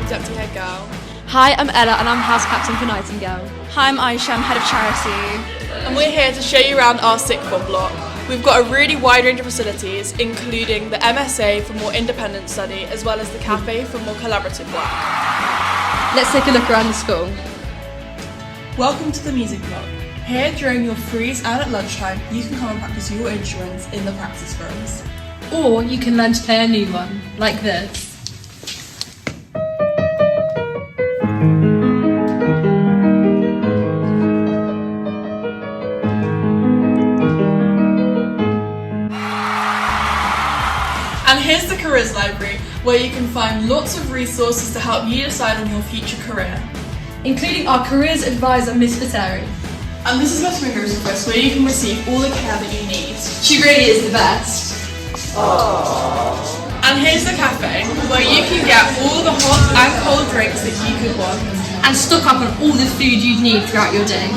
Deputy Head Girl. Hi, I'm Ella and I'm House Captain for Nightingale. Hi, I'm Aaisha, I'm Head of Charity. And we're here to show you around our sixth form block. We've got a really wide range of facilities, including the MSA for more independent study, as well as the cafe for more collaborative work. Let's take a look around the school. Welcome to the music block. Here, during your frees and at lunchtime, you can come and practice your instruments in the practice rooms. Or you can learn to play a new one, like this. And here's the Careers Library, where you can find lots of resources to help you decide on your future career. Including our careers advisor, Miss Viteri. And this is Miss Ringo's office, where you can receive all the care that you need. She really is the best. And here's the cafe, where you can get all the hot and cold drinks that you could want. And stock up on all the food you'd need throughout your day.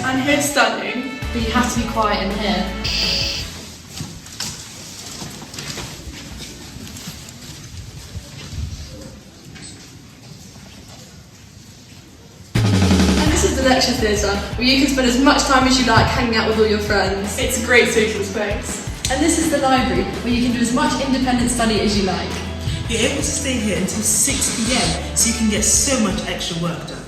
And here's studying. But you have to be quiet in here. And this is the lecture theatre, where you can spend as much time as you like hanging out with all your friends. It's a great social space. And this is the library, where you can do as much independent study as you like. You're able to stay here until 6 p.m, so you can get so much extra work done.